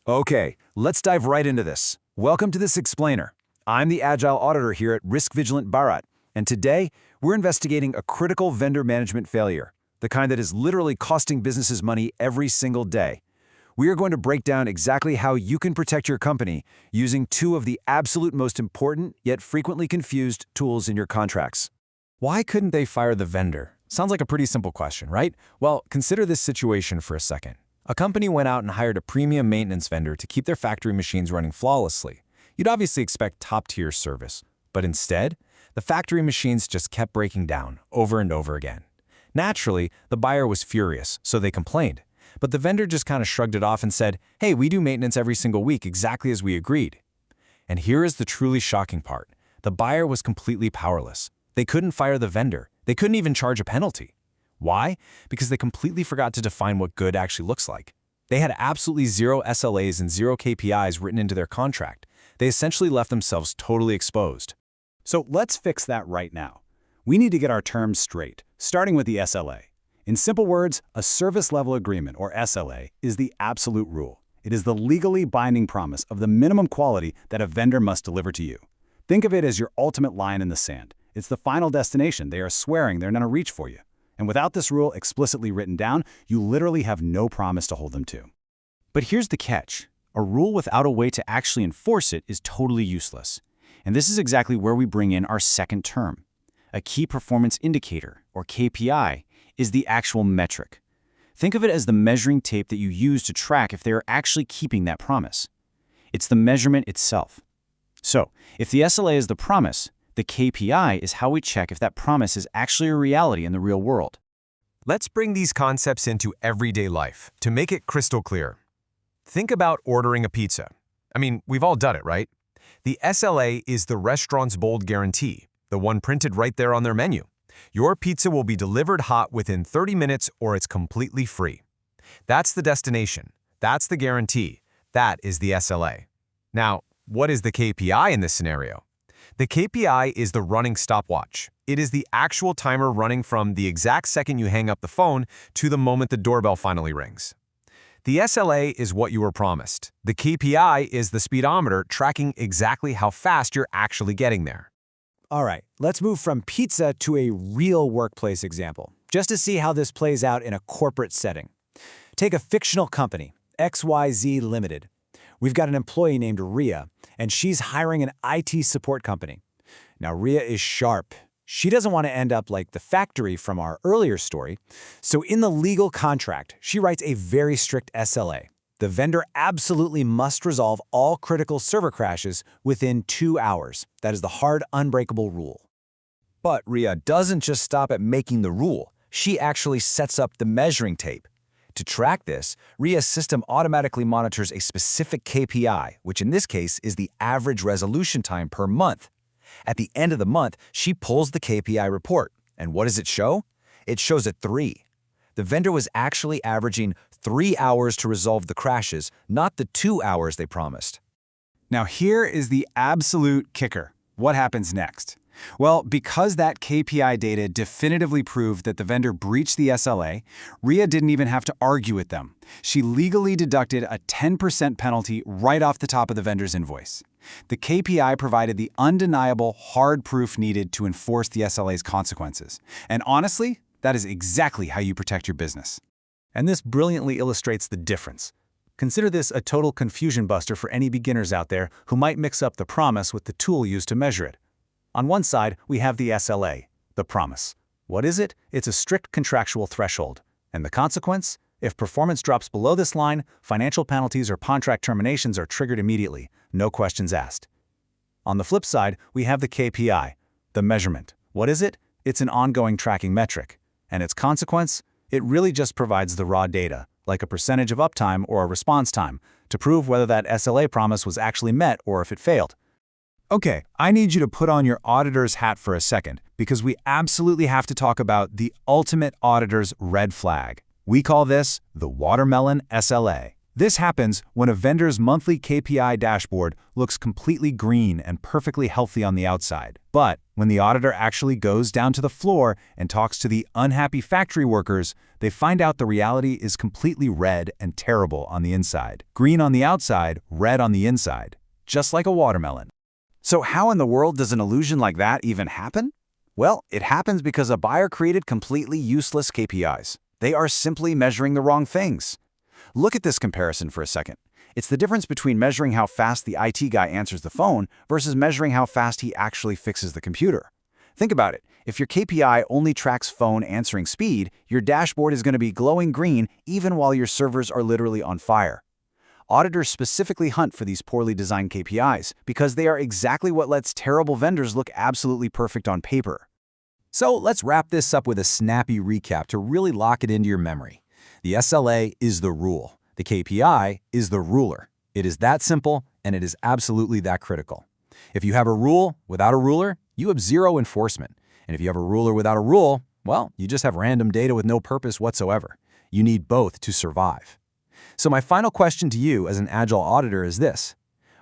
Okay, let's dive right into this. Welcome to this explainer. I'm the Agile Auditor here at Risk Vigilant Bharat, and today we're investigating a critical vendor management failure, the kind that is literally costing businesses money every single day. We are going to break down exactly how you can protect your company using two of the absolute most important yet frequently confused tools in your contracts. Why couldn't they fire the vendor? Sounds like a pretty simple question, right? Well, consider this situation for a second. A company went out and hired a premium maintenance vendor to keep their factory machines running flawlessly. You'd obviously expect top-tier service, but instead, the factory machines just kept breaking down over and over again. Naturally, the buyer was furious, so they complained. But the vendor just kind of shrugged it off and said, "Hey, we do maintenance every single week exactly as we agreed." And here is the truly shocking part. The buyer was completely powerless. They couldn't fire the vendor. They couldn't even charge a penalty. Why? Because they completely forgot to define what good actually looks like. They had absolutely zero SLAs and zero KPIs written into their contract. They essentially left themselves totally exposed. So let's fix that right now. We need to get our terms straight, starting with the SLA. In simple words, a service level agreement, or SLA, is the absolute rule. It is the legally binding promise of the minimum quality that a vendor must deliver to you. Think of it as your ultimate line in the sand. It's the final destination. They are swearing they're going to reach for you. And without this rule explicitly written down, you literally have no promise to hold them to. But here's the catch. A rule without a way to actually enforce it is totally useless. And this is exactly where we bring in our second term. A key performance indicator, or KPI, is the actual metric. Think of it as the measuring tape that you use to track if they are actually keeping that promise. It's the measurement itself. So, if the SLA is the promise, the KPI is how we check if that promise is actually a reality in the real world. Let's bring these concepts into everyday life to make it crystal clear. Think about ordering a pizza. I mean, we've all done it, right? The SLA is the restaurant's bold guarantee, the one printed right there on their menu. Your pizza will be delivered hot within 30 minutes or it's completely free. That's the destination. That's the guarantee. That is the SLA. Now, what is the KPI in this scenario? The KPI is the running stopwatch. It is the actual timer running from the exact second you hang up the phone to the moment the doorbell finally rings. The SLA is what you were promised. The KPI is the speedometer tracking exactly how fast you're actually getting there. All right, let's move from pizza to a real workplace example, just to see how this plays out in a corporate setting. Take a fictional company, XYZ Limited. We've got an employee named Ria, and she's hiring an IT support company. Now, Ria is sharp. She doesn't want to end up like the factory from our earlier story. So in the legal contract, she writes a very strict SLA. The vendor absolutely must resolve all critical server crashes within 2 hours. That is the hard, unbreakable rule. But Ria doesn't just stop at making the rule. She actually sets up the measuring tape. To track this, Ria's system automatically monitors a specific KPI, which in this case is the average resolution time per month. At the end of the month, she pulls the KPI report. And what does it show? It shows a 3. The vendor was actually averaging 3 hours to resolve the crashes, not the 2 hours they promised. Now here is the absolute kicker. What happens next? Well, because that KPI data definitively proved that the vendor breached the SLA, Ria didn't even have to argue with them. She legally deducted a 10% penalty right off the top of the vendor's invoice. The KPI provided the undeniable hard proof needed to enforce the SLA's consequences. And honestly, that is exactly how you protect your business. And this brilliantly illustrates the difference. Consider this a total confusion buster for any beginners out there who might mix up the promise with the tool used to measure it. On one side, we have the SLA, the promise. What is it? It's a strict contractual threshold. And the consequence? If performance drops below this line, financial penalties or contract terminations are triggered immediately, no questions asked. On the flip side, we have the KPI, the measurement. What is it? It's an ongoing tracking metric. And its consequence? It really just provides the raw data, like a percentage of uptime or a response time, to prove whether that SLA promise was actually met or if it failed. Okay, I need you to put on your auditor's hat for a second, because we absolutely have to talk about the ultimate auditor's red flag. We call this the watermelon SLA. This happens when a vendor's monthly KPI dashboard looks completely green and perfectly healthy on the outside. But when the auditor actually goes down to the floor and talks to the unhappy factory workers, they find out the reality is completely red and terrible on the inside. Green on the outside, red on the inside. Just like a watermelon. So how in the world does an illusion like that even happen? Well, it happens because a buyer created completely useless KPIs. They are simply measuring the wrong things. Look at this comparison for a second. It's the difference between measuring how fast the IT guy answers the phone versus measuring how fast he actually fixes the computer. Think about it. If your KPI only tracks phone answering speed, your dashboard is going to be glowing green even while your servers are literally on fire. Auditors specifically hunt for these poorly designed KPIs because they are exactly what lets terrible vendors look absolutely perfect on paper. So let's wrap this up with a snappy recap to really lock it into your memory. The SLA is the rule. The KPI is the ruler. It is that simple, and it is absolutely that critical. If you have a rule without a ruler, you have zero enforcement. And if you have a ruler without a rule, well, you just have random data with no purpose whatsoever. You need both to survive. So my final question to you as an Agile auditor is this.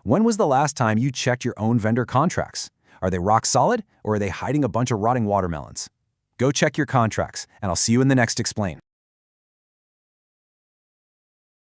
When was the last time you checked your own vendor contracts? Are they rock solid, or are they hiding a bunch of rotting watermelons? Go check your contracts, and I'll see you in the next Explain.